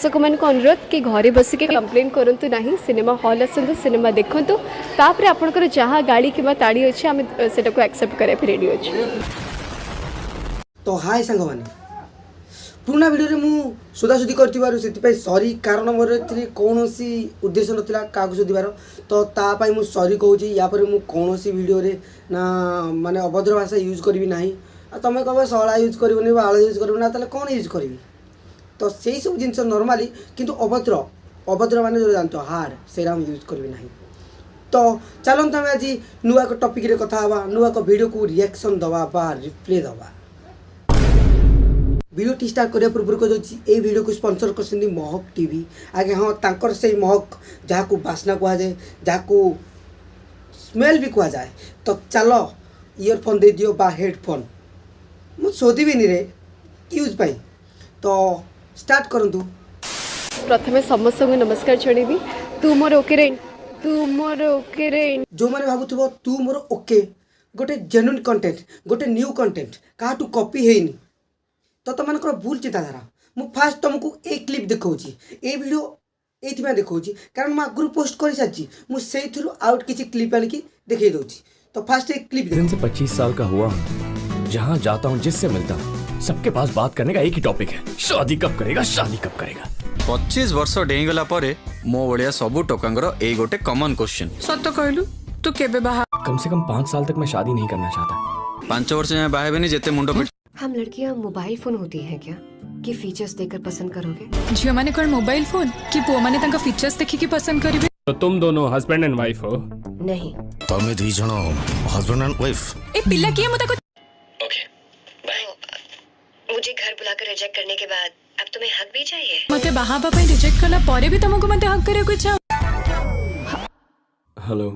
दर्शक मान अनुरोध कि घरे बसिक कंप्लेन करूँ ना सिनेमा हॉल आसतु सिनेमा देखूँ तापर आपंकर जहाँ गाड़ी कि ताड़ी अच्छे आम से एक्सेप्ट कराया रेडी अच्छे। तो हाय सांग मैंने पुराना भिडियो मु सुधासुधी कर सॉरी कारण मोर कौन उद्देश्य नाला क्या सुधार तो तापाई मु सॉरी कहूँ यापर मु कौन भिडियो ना माने अभद्र भाषा यूज करी ना तुम कह सला यूज कर आड़ यूज कर कौन यूज करी तो से सब जिन नॉर्मली किंतु अभद्र अभद्र माने जो जानते हार्ड से यूज करी ना। तो चलते आम आज नुआ टपिक कथा नुआ भिडियो को रिएक्शन दवा बा रिप्ले दवा। वीडियो टी स्टार्ट करने पूर्व को ये वीडियो को स्पॉन्सर कर महक टीवी आगे हाँ तांकर से महक जहाँ को बास्ना कह जाए जहाँ को स्मेल भी कह जाए तो चलो इयरफोन दे दियो बा हेडफोन मुझे शोधि रे यूज पाई तो स्टार्ट करंतु। प्रथमे समस्त को नमस्कार छेड़ी तू मोर ओके रे तू मोर ओके रे जो मैंने भावुव तू मोर ओके गोटे जेन्युइन कंटेंट गोटे न्यू कंटेंट क्या कॉपी है तो तुम भूल चिंताधारा मु फास्ट तुमको एक क्लिप देखा ये वीडियो ये देखा कारण मुझे आगुरी पोस्ट कर सारी मुझे आउट किसी क्लिप आनिकी देखे दूसरी तो फास्ट एक क्लिप दिन से 25 साल का हुआ हूँ जहाँ जाता हूँ जिससे मिलता हूँ सबके पास बात करने का एक ही टॉपिक है शादी कब करेगा शादी कब करेगा। 25 वर्ष डेईगला परे मो भलिया सबु टोकांगर ए गोटे कॉमन क्वेश्चन सत्य कहलु तू केबे बाहा कम से कम 5 साल तक मैं शादी नहीं करना चाहता। 5 वर्ष में बाहे बनी जेते मुंडो पे हम लड़कियां मोबाइल फोन होती हैं क्या कि फीचर्स देखकर पसंद करोगे? झियो माने कोन मोबाइल फोन कि पुओ माने तांका फीचर्स देखि कि पसंद करिवे? तो तुम दोनों हस्बैंड एंड वाइफ हो? नहीं तमे दी जण हस्बैंड एंड वाइफ। ए पिल्ला किए मता को ओके बाय। मुझे घर बुलाकर रिजेक्ट करने के बाद अब तुम्हें हक भी चाहिए? मते बाहा बापा रिजेक्ट कला परे भी तुमको मते हक करे को इच्छा। हेलो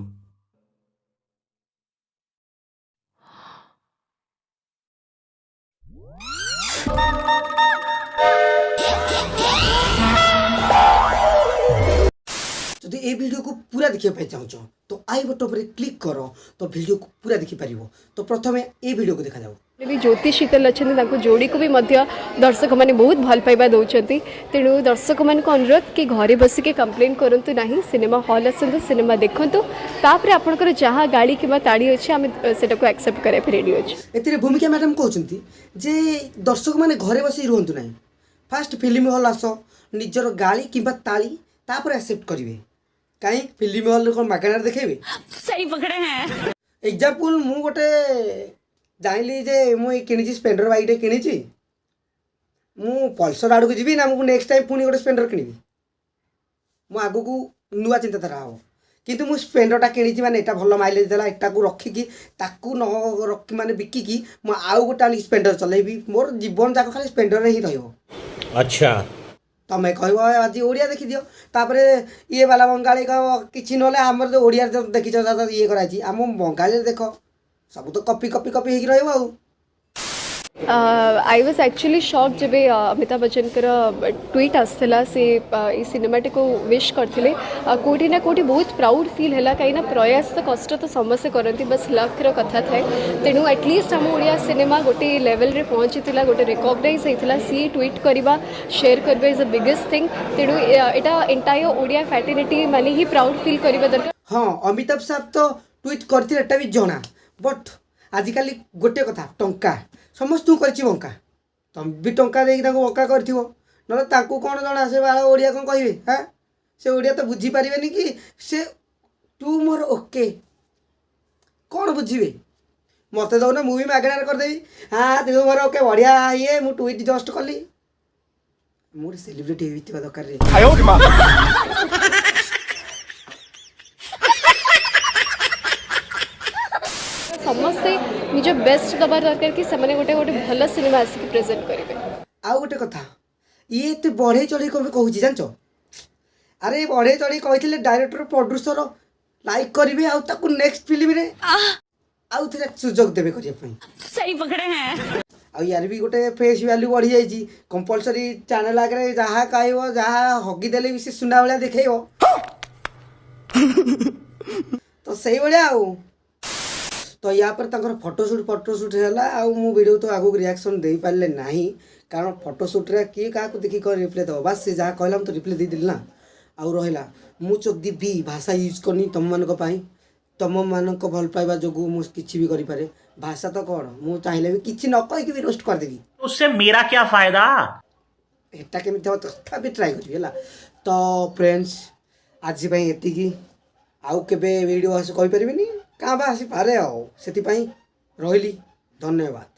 जो ये वीडियो को पूरा देखा चाहो तो आई बटन पर क्लिक करो तो वीडियो को पूरा देखी पार। तो प्रथम ये वीडियो को देखा जाओ भी ज्योति शीतल अच्छा जोड़ी को भी दर्शक मैंने बहुत भल पाइबा दौरान तेणु दर्शक मान अनुरोध कि घरे बसिक कंप्लेन करूँ ना सिनेमा हॉल आसतु सिनेमा देखूँ तापर आपंकर जहाँ गाड़ी कि ताड़ी अच्छे आम से एक्सेप्ट कराया रेडी अच्छे। ए भूमिका मैडम कहते जे दर्शक मैंने घरे बस रुहतु ना फास्ट फिल्म हॉल आस निजर गाड़ी कि ताली तापर एक्सेप्ट करेंगे कहीं फिल्म हॉल कौन मागणार देखेबे? सही पकड़े हैं। एग्जांपल मु गोटे जाइली जे मु किनिची स्प्लेंडर बाइक किनिची मु पल्सर आड़ को जीवी ना मुझे नेक्स्ट टाइम पुणी गोटे स्प्लेंडर किनिबी मु आगु को नुआ चिंताधारा हम किंतु मु स्प्लेंडरटा किनिची माने एटा भल माइलेज देला एटा को रखिकी ताकू न रखी माने बिकिकी मु आउ गोटे आनी स्प्लेंडर चलेबी मोर जीवन जाक खाली स्प्लेंडर ही रहिबो। अच्छा तमें कह आज ओडिया देखी दियो तापर ये वाला बंगाली का किसी ना आमर जो ओडिया देखी ये कराई आम बंगाली देख सब तो कॉपी कॉपी कॉपी हो रहा। आई वाज एक्चुअली शॉक जब अमिताभ बच्चन ट्वीट आसला से सिनेमाटी को विश करते कोटी ना कोटी बहुत प्राउड फील है कहीं प्रयास तो कष्ट तो समस्ते करती बस लक्र कथा थाए तेणु एटलिस्ट आम ओडिया सिनेमा गोटे लेवल रे पहुँची गोटे रिकग्नाइज होता सी ट्वीट करवा शेयर करवा इज द बिगेस्ट थिंग तेणु यहाँ एंटायर ओडिया फैटर्निटी माने ही प्राउड फील करवा दरकार। हाँ अमिताभ साहब तो ट्वीट करते भी जना बट आजिकल गोटे कथा टंका समस्त बंका तुम भी टंका देकी बंका कर ना कौन जना से बाला ओडिया कौन कहे हाँ से ओडिया तो बुझीपारे कि से तू मोर ओके कौन बुझे मत दौना मुझे मागणार करदेवी हाँ तू मोर ओके बढ़िया ये मु ट्वीट जस्ट कली मोर सेलिब्रिटी होता दरकार। समस्ते निज बेस्ट दबार दरकार कि से गोटे गोटे भल सिनेमा आसिक प्रेजेंट करेंगे। आउ गोटे कथा ये तो बढ़े चढ़ी कौन कहूँ जान अरे बढ़े चढ़ी कही डायरेक्टर प्रोड्यूसर लाइक करेंगे आउ नेक्स्ट फिल्म रे आउ थे सुजोग देवे करने सही पकड़े हैं। आ यार भी गोटे फेस वैल्यू बढ़ी जाइए कंपलसरी चैनल आगे जहाँ कह जहाँ हगी देले भी से सुना भाया देखेब तो सही भाया आउ तो या पर फटोशूट है आउ वीडियो तो आगू रिएक्शन दे पारे ना कारण फोटोସୁଟ୍रे किए क्या देखिए कह रिप्ले दब बास से जहाँ कहला तो रिप्ले देदेली ना आउ रहा मुझे भी भाषा यूज करनी तुम मानी तुम मान भल पाइबा जो मुझे भी करें भाषा तो कौन मुझे चाहिए भी किसी न कहीकि भी रोस्ट करदेवी उससे मेरा क्या फायदा एटा केमी तथा ट्राए करी तो फ्रेंड्स आज एति आउ केबे वीडियो कहीपर क्या आसी पारे से रही धन्यवाद।